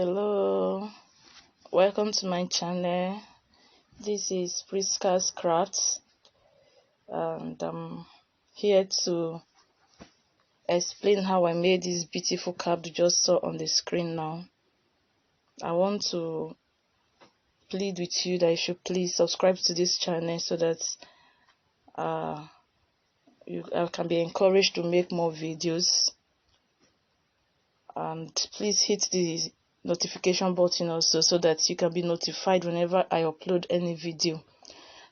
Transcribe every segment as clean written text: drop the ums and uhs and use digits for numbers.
Hello, welcome to my channel. This is Priska's Crafts, and I'm here to explain how I made this beautiful cap you just saw on the screen now. I want to plead with you that you should please subscribe to this channel so that I can be encouraged to make more videos, and please hit the notification button also so that you can be notified whenever I upload any video.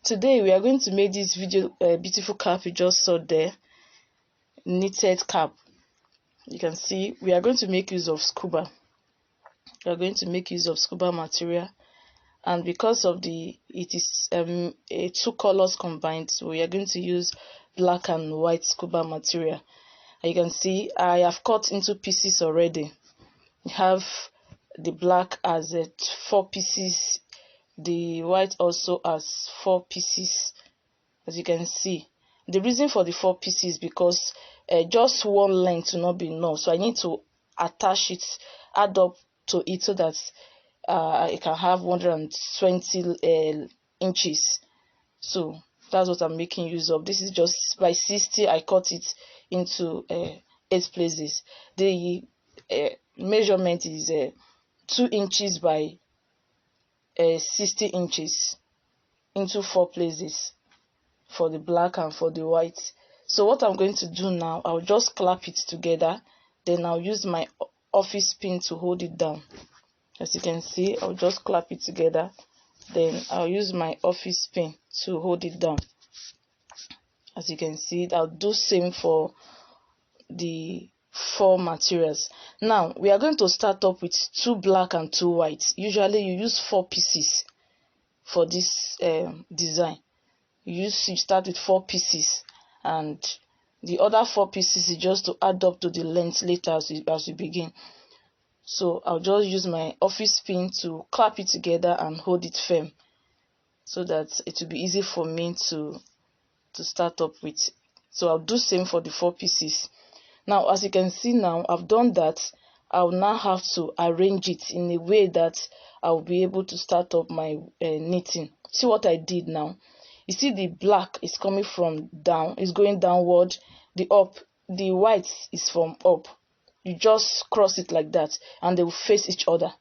Today we are going to make this beautiful cap you just saw there, knitted cap. You can see we are going to make use of scuba. We are going to make use of scuba material, and because of it is two colors combined, so we are going to use black and white scuba material. And you can see I have cut into pieces already. We have the black as 4 pieces, the white also as 4 pieces. As you can see, the reason for the 4 pieces is because just one length will not be enough, so I need to attach it, add up to it, so that it can have 120 inches. So that's what I'm making use of. This is just by 60. I cut it into 8 places. The measurement is 2 inches by 60 inches into 4 places for the black and for the white. So what I'm going to do now, I'll just clap it together, then I'll use my office pin to hold it down. As you can see, I'll just clap it together, then I'll use my office pin to hold it down. As you can see, I'll do same for the 4 materials. Now we are going to start up with 2 black and 2 white. Usually you use 4 pieces for this design. You start with 4 pieces, and the other 4 pieces is just to add up to the length later as we begin. So I'll just use my office pin to clap it together and hold it firm, so that it will be easy for me to start up with. So I'll do same for the 4 pieces. Now as you can see, now I've done that. I'll now have to arrange it in a way that I'll be able to start up my knitting. See what I did now? You see the black is coming from down, is going downward. The white is from up. You just cross it like that, and they will face each other.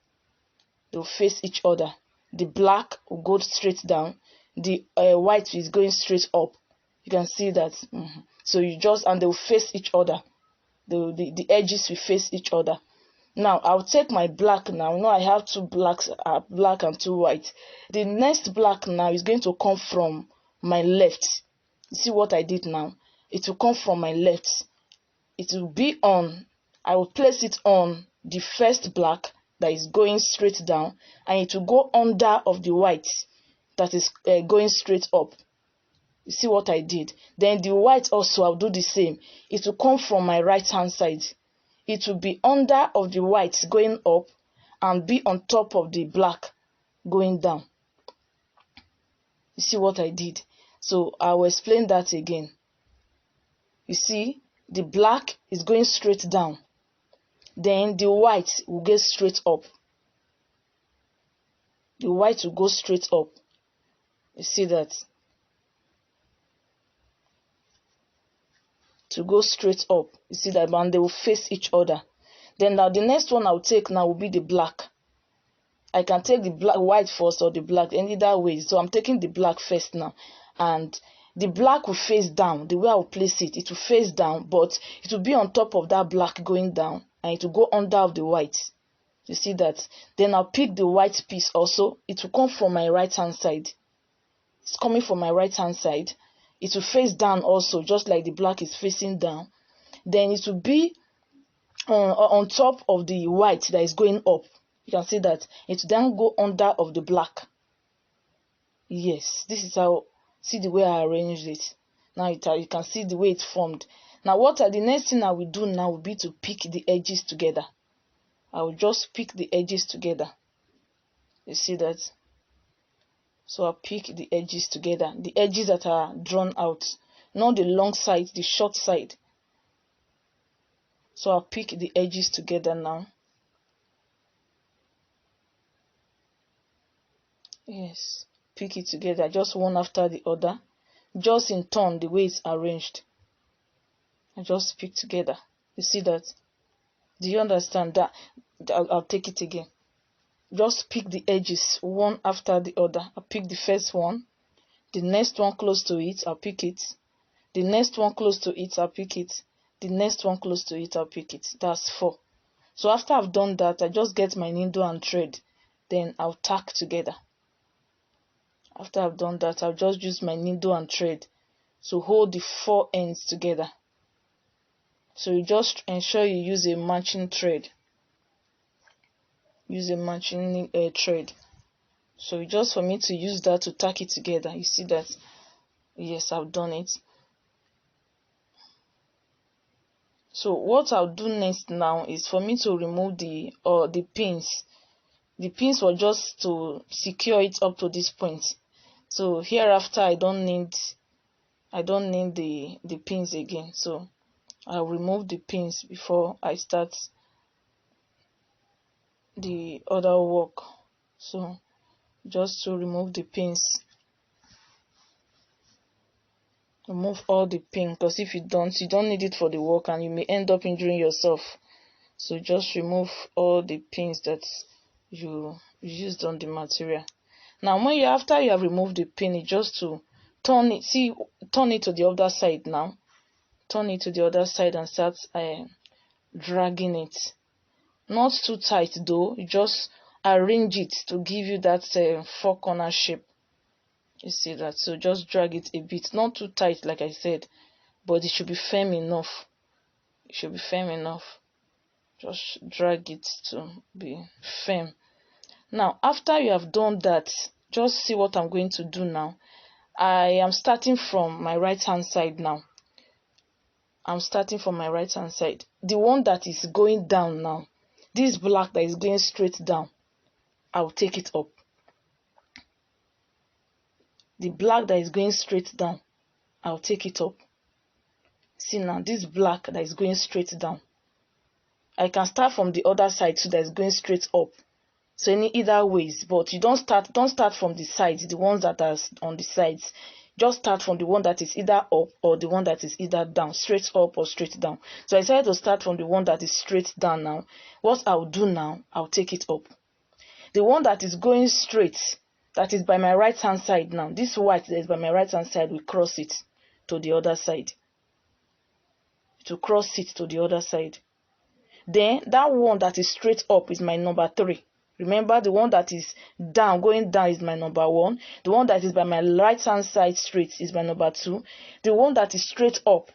They will face each other. The black will go straight down. The white is going straight up. You can see that. So you just, and they will face each other. The edges will face each other. Now I'll take my black now. Now I have 2 blacks, black and 2 white. The next black now is going to come from my left. You see what I did now? It will come from my left. It will be on, I will place it on the first black that is going straight down, and it will go under of the white that is going straight up. You see what I did? Then the white also, I'll do the same. It will come from my right hand side. It will be under of the white going up and be on top of the black going down. You see what I did? So I will explain that again. You see, the black is going straight down. Then the white will get straight up. The white will go straight up. You see that? To go straight up. You see that? And they will face each other. Then now the next one I'll take now will be the black. I can take the white first or the black, any that way. So I'm taking the black first now. And the black will face down. The way I'll place it, it will face down, but it will be on top of that black going down, and it will go under of the white. You see that? Then I'll pick the white piece also. It will come from my right hand side. It's coming from my right hand side. It will face down also, just like the black is facing down. Then it will be on top of the white that is going up. You can see that it will then go under of the black. Yes, this is how, see the way I arranged it. Now you can see the way it formed. Now the next thing I will do now will be to pick the edges together. I will just pick the edges together. You see that? So I'll pick the edges together. The edges that are drawn out. Not the long side, the short side. So I'll pick the edges together now. Yes, pick it together, just one after the other, just in turn the way it's arranged. I just pick together. You see that? Do you understand that? I'll take it again. Just pick the edges one after the other. I'll pick the first one, the next one close to it, I'll pick it, the next one close to it, I'll pick it, the next one close to it, I'll pick it. That's 4. So after I've done that, I just get my needle and thread, then I'll tack together. After I've done that, I'll just use my needle and thread to hold the 4 ends together. So you just ensure you use a matching thread. Use a matching thread. So just for me to use that to tack it together. You see that? Yes, I've done it. So what I'll do next now is for me to remove the pins. The pins were just to secure it up to this point. So hereafter I don't need the pins again. So I'll remove the pins before I start the other work. So just to remove the pins, remove all the pins, because if you don't need it for the work and you may end up injuring yourself. So just remove all the pins that you used on the material. Now after you have removed the pin, it's just to turn it to the other side. Now turn it to the other side and start dragging it. Not too tight though, you just arrange it to give you that 4 corner shape. You see that? So just drag it a bit, not too tight like I said, but it should be firm enough. It should be firm enough. Just drag it to be firm. Now after you have done that, just see what I'm going to do now. I am starting from my right hand side now. I'm starting from my right hand side. The one that is going down now, this black that is going straight down, I'll take it up. The black that is going straight down, I'll take it up. See now, this black that is going straight down, I can start from the other side too that is going straight up. So either ways, but you don't start from the sides, the ones that are on the sides. Just start from the one that is either up or the one that is either down, straight up or straight down. So I decided to start from the one that is straight down now. What I'll do now, I'll take it up. The one that is going straight, that is by my right hand side now, this white that is by my right hand side, will cross it to the other side. To cross it to the other side. Then that one that is straight up is my number 3. Remember, the one that is down, going down, is my number 1. The one that is by my right hand side straight is my number 2. The one that is straight up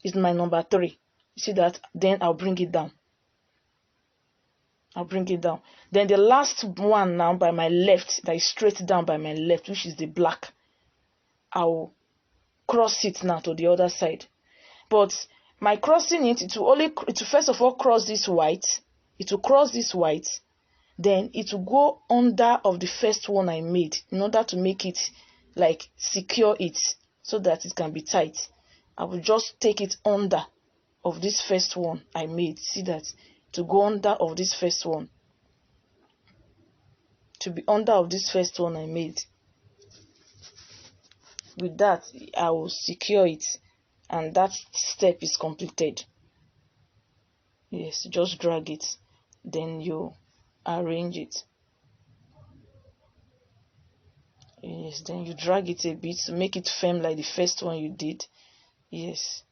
is my number 3. You see that? Then I'll bring it down. I'll bring it down. Then the last one now by my left, that is straight down by my left, which is the black, I'll cross it now to the other side. But my crossing it will first of all cross this white. It will cross this white. Then it will go under of the first one I made in order to make it like secure it so that it can be tight. I will just take it under of this first one I made. See that? To go under of this first one. To be under of this first one I made. With that, I will secure it, and that step is completed. Yes, just drag it. Then you arrange it. Yes, then you drag it a bit to make it firm like the first one you did. Yes,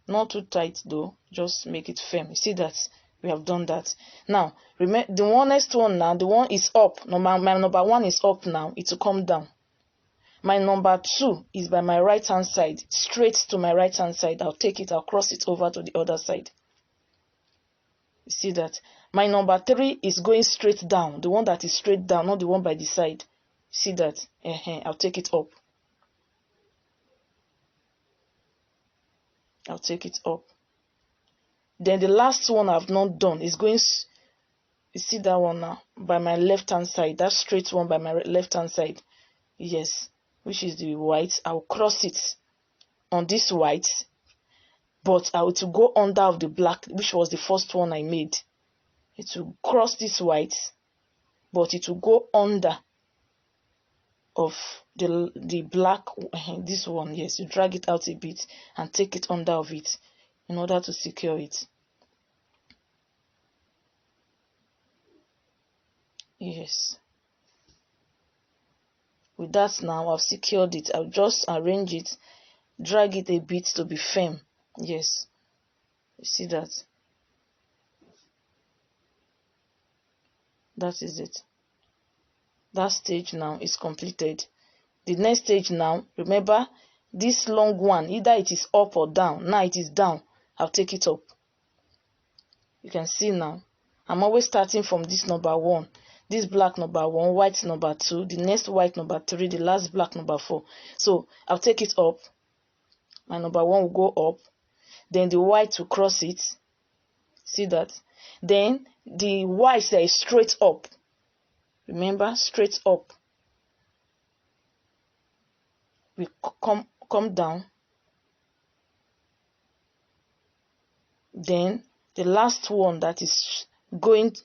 not too tight though, just make it firm. You see that we have done that. Now remember the next one now, the one is up. My number 1 is up now. It will come down. My number 2 is by my right hand side, straight to my right hand side. I'll take it, I'll cross it over to the other side. You see that? My number 3 is going straight down, the one that is straight down, not the one by the side. See that? I'll take it up. I'll take it up. Then the last one I've not done is going, you see that one now, by my left hand side, that straight one by my left hand side. Yes, which is the white. I'll cross it on this white, but I will go under of the black, which was the first one I made. It will cross this white, but it will go under of the black, this one, yes, you drag it out a bit and take it under of it in order to secure it. Yes, with that now I've secured it. I'll just arrange it, drag it a bit to be firm. Yes, you see that? That is it. That stage now is completed. The next stage now, remember this long one, either it is up or down. Now it is down. I'll take it up. You can see now, I'm always starting from this number 1, this black number 1, white number 2, the next white number 3, the last black number 4. So I'll take it up. My number 1 will go up, then the white will cross it. See that? Then the white there is straight up. Remember, straight up. We come down. Then the last one that is going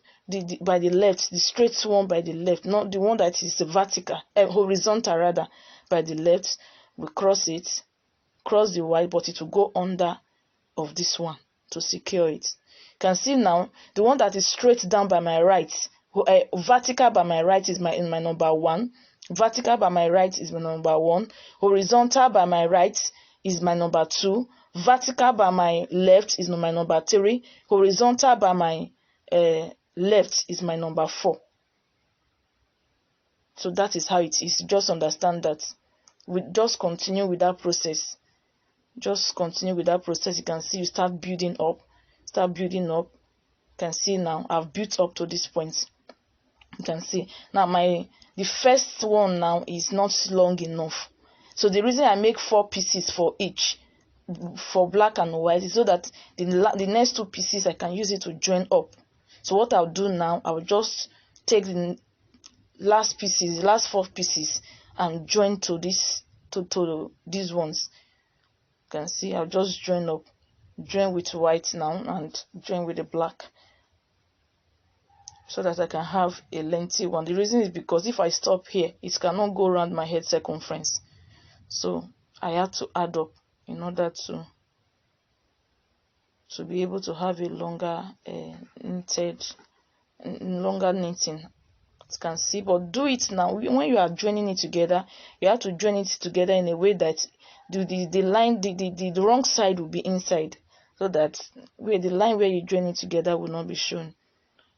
by the left, the straight one by the left, not the one that is vertical, horizontal rather, by the left, we cross it, cross the white, but it will go under of this one to secure it. You can see now the one that is straight down by my right, vertical by my right is my number 1, vertical by my right is my number 1, horizontal by my right is my number 2, vertical by my left is my number 3, horizontal by my left is my number 4. So that is how it is. Just understand that. We just continue with that process. Just continue with that process. You can see you start building up. You can see now I've built up to this point. You can see now the first one now is not long enough. So the reason I make 4 pieces for each, for black and white, is so that the next 2 pieces I can use it to join up. So what I'll do now, I'll just take the last 4 pieces and join to this to these ones. You can see I'll just join up, join with white now and join with the black, so that I can have a lengthy one. The reason is because if I stop here, it cannot go around my head circumference. So I had to add up in order to be able to have a longer knitting. You can see, but do it now. When you are joining it together, you have to join it together in a way that the line, the wrong side will be inside, so that the line where you join it together will not be shown.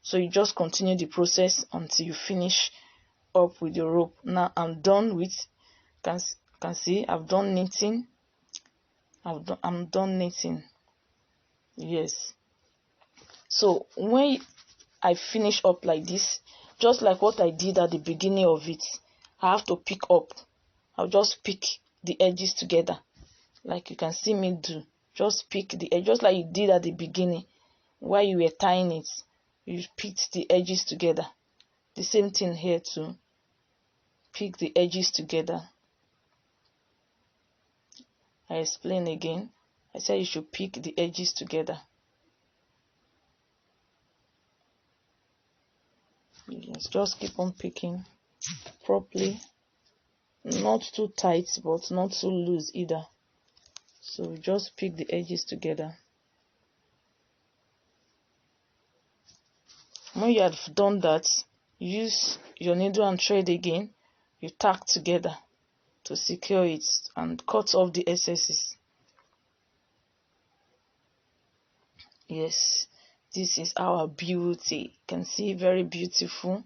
So you just continue the process until you finish up with your rope. Now I'm done with, can see I've done knitting. I'm done knitting. Yes. So when I finish up like this, just like what I did at the beginning of it, I have to pick up. I'll just pick the edges together, like you can see me do. Just pick the edge, just like you did at the beginning while you were tying it. You picked the edges together. The same thing here too. Pick the edges together. I explain again. I said you should pick the edges together. Yes, just keep on picking properly. Not too tight, but not too loose either. So just pick the edges together. When you have done that, use your needle and thread again. You tack together to secure it and cut off the excesses. Yes, this is our beauty. You can see, very beautiful.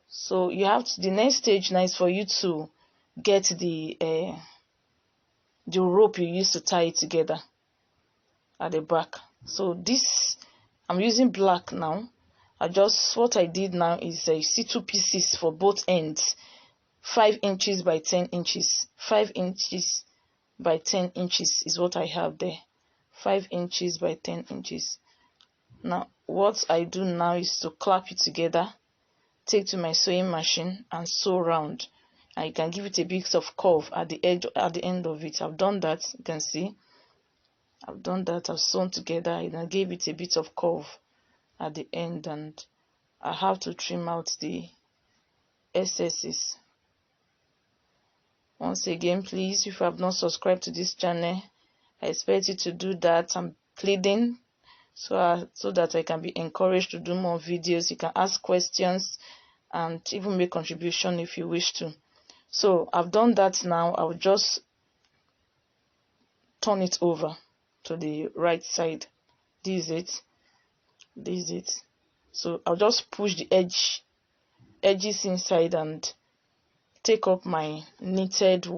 So you have to, the next stage now is for you to get the rope you used to tie it together at the back. So this, I'm using black now. What I did now is I see 2 pieces for both ends, 5 inches by 10 inches. 5 inches by 10 inches is what I have there. 5 inches by 10 inches. Now what I do now is to clap it together, take to my sewing machine and sew round, and you can give it a bit of curve at the edge, at the end of it. I've done that. You can see I've done that. I've sewn together and I gave it a bit of curve at the end, and I have to trim out the excesses. Once again, please, if you have not subscribed to this channel, I expect you to do that. I'm pleading so that I can be encouraged to do more videos. You can ask questions and even make contribution if you wish to. So I've done that. Now I'll just turn it over to the right side. This is it. So I'll just push the edges inside and take up my knitted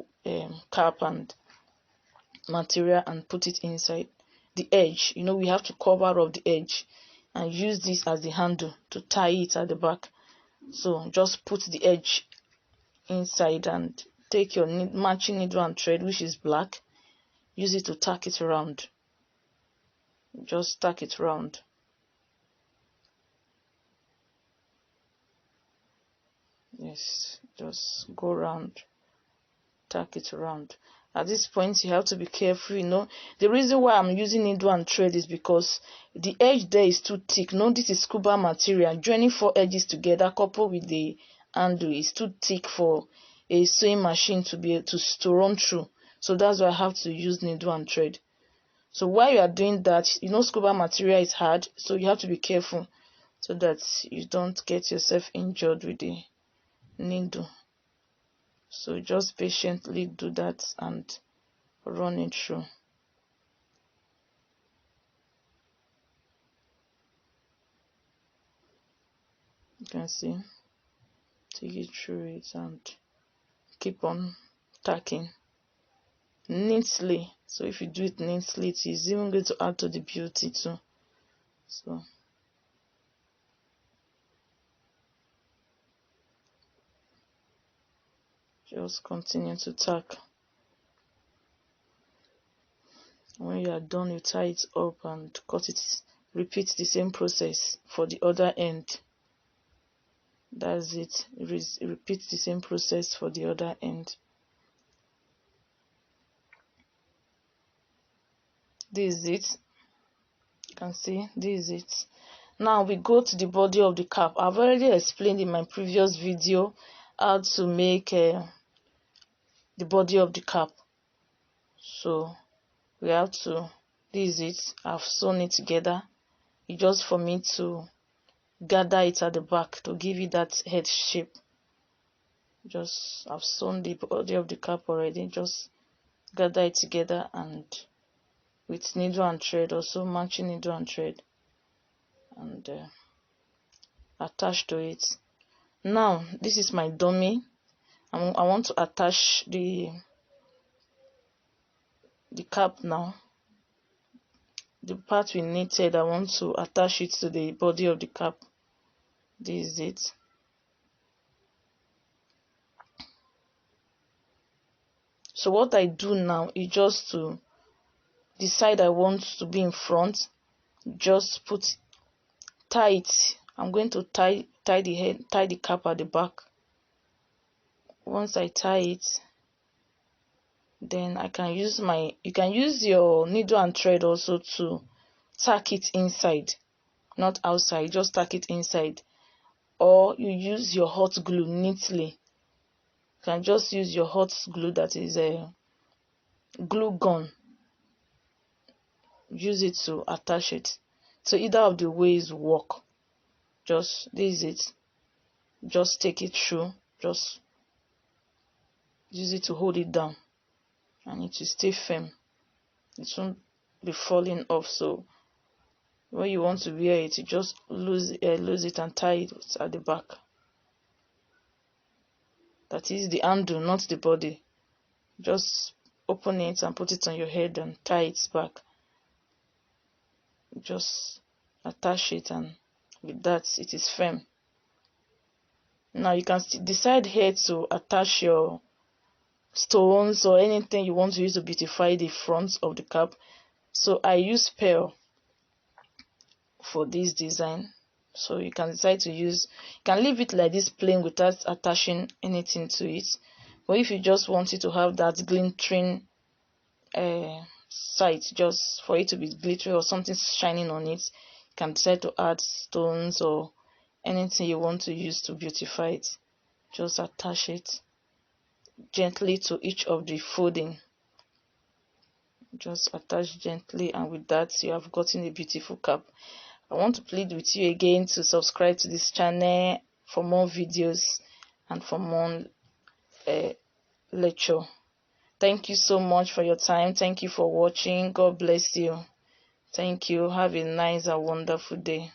cap and material and put it inside the edge. We have to cover up the edge and use this as the handle to tie it at the back. So just put the edge inside and take your matching needle and thread, which is black. Use it to tack it around. Just tack it around. Yes, just go around, tack it around. At this point, you have to be careful. The reason why I'm using needle and thread is because the edge there is too thick. This is scuba material. Joining 4 edges together coupled with the handle is too thick for a sewing machine to be able to run through. So that's why I have to use needle and thread. So while you are doing that, scuba material is hard, so you have to be careful so that you don't get yourself injured with the needle. So just patiently do that and run it through. You can see, take it through it and keep on tacking neatly. So if you do it neatly, it is even going to add to the beauty too. So just continue to tack. When you are done, you tie it up and cut it. Repeat the same process for the other end. That's it. Repeat the same process for the other end. This is it. You can see, this is it. Now we go to the body of the cap. I've already explained in my previous video how to make the body of the cap. So we have to, this is it. I've sewn it together. It's just for me to gather it at the back to give it that head shape. I've sewn the body of the cap already. Just gather it together and with needle and thread, also matching needle and thread, and attach to it. Now this is my dummy. I want to attach the cap now. The part we knitted, I want to attach it to the body of the cap. This is it. So what I do now is just to the side I want to be in front, just tie it. I'm going to tie the cap at the back. Once I tie it, then I can use you can use your needle and thread also to tack it inside, not outside. Just tack it inside, or you use your hot glue neatly. You can just use your hot glue, that is a glue gun. Use it to attach it. So either of the ways work. Just this is it. Just take it through. Just use it to hold it down, and it will stay firm. It won't be falling off. So when you want to wear it, you just lose it and tie it at the back. That is the handle, not the body. Just open it and put it on your head and tie it back. Just attach it, and with that it is firm. Now you can decide here to attach your stones or anything you want to use to beautify the front of the cap. So I use pearl for this design. So you can decide to use, you can leave it like this plain without attaching anything to it. But if you just want it to have that glittering side, just for it to be glittery or something shining on it, you can decide to add stones or anything you want to use to beautify it. Just attach it gently to each of the folding. Just attach gently, and with that you have gotten a beautiful cap. I want to plead with you again to subscribe to this channel for more videos and for more lecture. Thank you so much for your time. Thank you for watching. God bless you. Thank you. Have a nice and wonderful day.